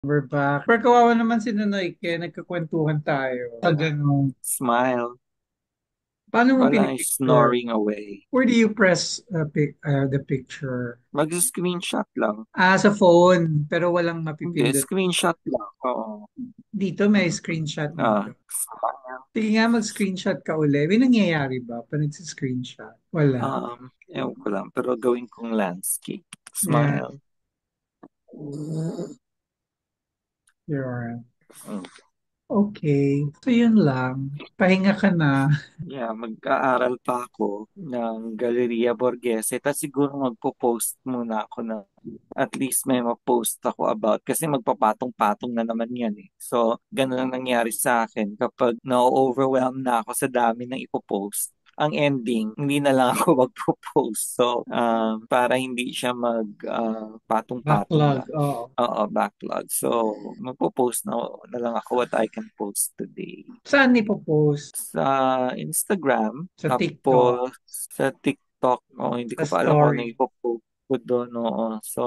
We're back. Pero kawawa naman si Nonoy Ike, nagkakwentuhan tayo. Pag ano, Smile. paano mo Wala, pinipicture? snoring away. Where do you press the picture? Mag-screenshot lang. Sa phone, pero walang Hindi, mapipindot. screenshot lang. Oo. Dito may screenshot dito. Smile. Sige nga, mag-screenshot ka uli. May nangyayari ba pa nagsi-screenshot? Wala. Ewan ko lang, pero gawin kong landscape. Yeah, Smile. you're right. Mm. Okay. So yun lang. Pahinga ka na. Yeah, mag-aaral pa ako ng Galleria Borghese. Tapos siguro magpo-post muna ako na at least may ma-post ako about kasi magpapatong-patong na naman yan eh. So, ganun ang nangyari sa akin kapag na-overwhelm na ako sa dami ng ipopost. Ang ending, hindi na lang ako magpo-post. So, para hindi siya patong-patong Backlog. na. Oo. Oo, backlog. So, magpo-post na lang ako what I can post today Saan ipopost? sa Instagram, Sa TikTok. tapos sa TikTok. Hindi Sa ko pa alam kung ano story. ipopost ko doon. Oo. So,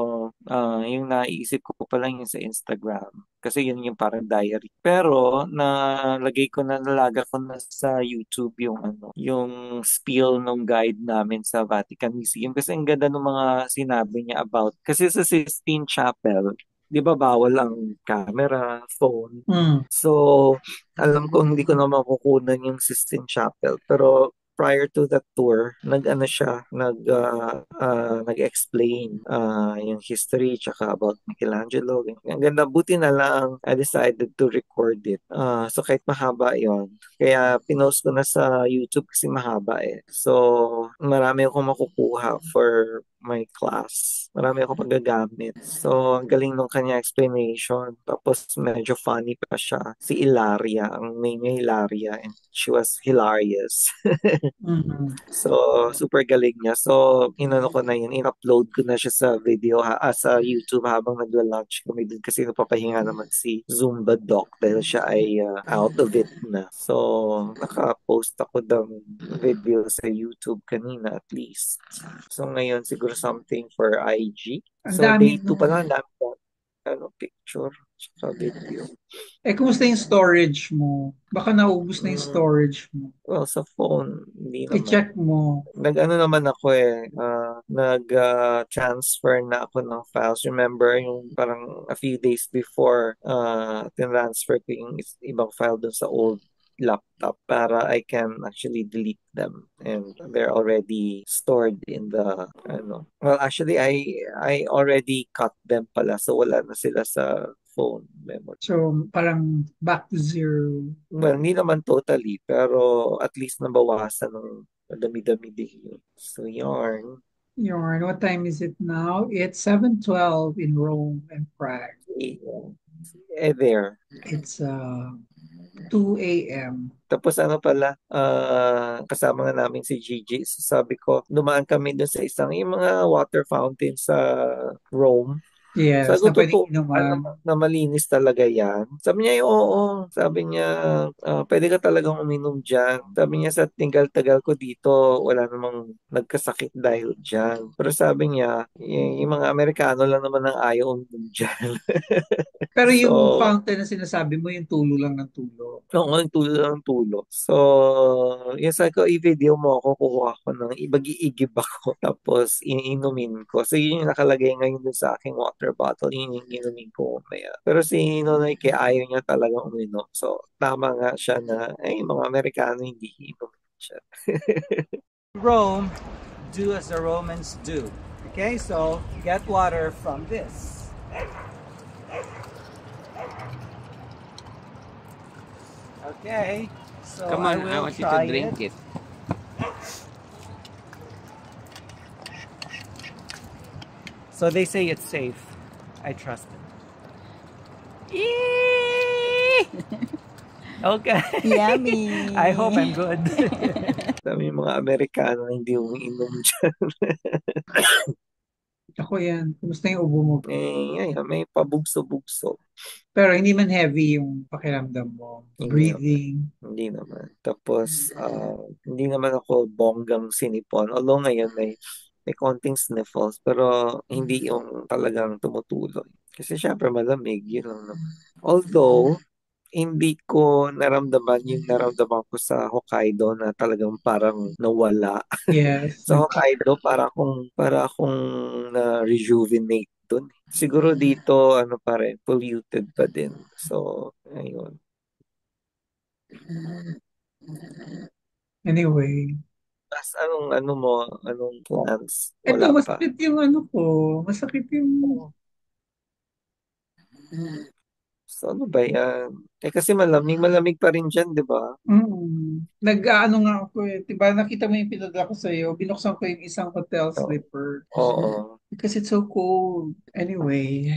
yung naisip ko pa lang yung sa Instagram. Kasi yun yung parang diary. Pero, nalaga ko na sa YouTube yung yung spiel ng guide namin sa Vatican Museum. Kasi ang ganda ng mga sinabi niya about, kasi sa Sistine Chapel, di ba bawal ang camera, phone. Hmm. So, alam ko hindi ko na makukunan yung Sistine Chapel. Pero prior to that tour, nag-ano siya, nag-explain yung history tsaka about Michelangelo. Ang ganda, buti na lang I decided to record it. So kahit mahaba yon, kaya pinost ko na sa YouTube kasi mahaba eh. So marami akong makukuha for my class. Marami ako pagagamit. So, ang galing nung kanya explanation. Tapos, medyo funny pa siya. Si Ilaria, ang name niya Hilaria, and she was hilarious. Mhm. So, super galing niya. So, inano ko na yun, in-upload ko na siya sa sa YouTube habang nagla-lunch kami din kasi napapahinga naman si Zumba Doc dahil siya ay out of it na. So, naka-post ako ng video sa YouTube kanina at least. So, ngayon siguro something for IG. Ang So, dami day 2 nung... pa lang, dami ko, picture, sa video. Kumusta yung storage mo? Baka naubos na yung Mm, storage mo. well, sa phone, hindi naman. I-check mo. Nag-ano naman ako nag-transfer na ako ng files. Remember, yung parang a few days before, tinransfer ko yung ibang file dun sa old laptop para I can actually delete them and they're already stored in the well actually I already cut them pala so wala na sila sa phone memory. So, parang back to zero. Well, hindi naman totally, pero at least nabawasan ng dami-dami din yun. So, yarn. Yarn, what time is it now? It's 7:12 in Rome and Prague. Eh, there. It's 2 a.m. Tapos ano pala, kasama nga namin si Gigi. So sabi ko, dumaan kami dun sa isang, yung mga water fountain sa Rome. Sabi Yes, ko, na pwedeng totoo ba inuman. na malinis talaga yan? Sabi niya, oo. Sabi niya, pwede ka talagang uminom dyan. Sabi niya, sa tinggal-tagal ko dito, wala namang nagkasakit dahil dyan. Pero sabi niya, yung mga Amerikano lang naman ang ayaw uminom dyan. Pero yung So, fountain na sinasabi mo, yung tulo lang ng tulo. oo, ang tulo ng tulo. So, yung sabi ko, i-video mo ako, kukuha ko ng ibag-iigib ako, tapos iinumin ko. So, yun yung nakalagay ngayon dun sa aking water bottle, yun yung inumin ko mamaya. Pero si Nonoy, kaya ayaw niya talaga uminom. So, tama nga siya na, ay, mga Amerikano hindi inumin siya. Rome, do as the Romans do. Okay, so get water from this. Okay, so Come I on, I will want you to try it. drink it. So they say it's safe. I trust it. Okay. Yummy. I hope I'm good. Dami yung mga Amerikano na hindi umiinom dyan. Ako yan. Kumusta yung ubo mo? Ayan, may pabugso-bugso. Pero hindi man heavy yung pakiramdam mo. Hindi naman. Breathing. Hindi naman. Tapos, hindi naman ako bonggang sinipon. Although ngayon may konting sniffles, pero hindi yung talagang tumutuloy. Kasi syempre malamig, yun lang naman. Although, hindi ko naramdaman yung naramdaman ko sa Hokkaido na talagang parang nawala. Yes. Sa Hokkaido, para akong na-rejuvenate dun. Siguro dito, ano pa rin, polluted pa din. So, ayun. Anyway. Tapos ano mo, anong plans? Ito, Wala pa. masakit yung ano ko. Masakit yung... So, ano ba yan? Eh, kasi malamig, malamig pa rin dyan, di ba? Nag-ano nga ako eh. Diba nakita mo yung pinadala ko sa'yo? Binuksan ko yung isang hotel Oo. slipper. Oo. Because it's so cold. Anyway.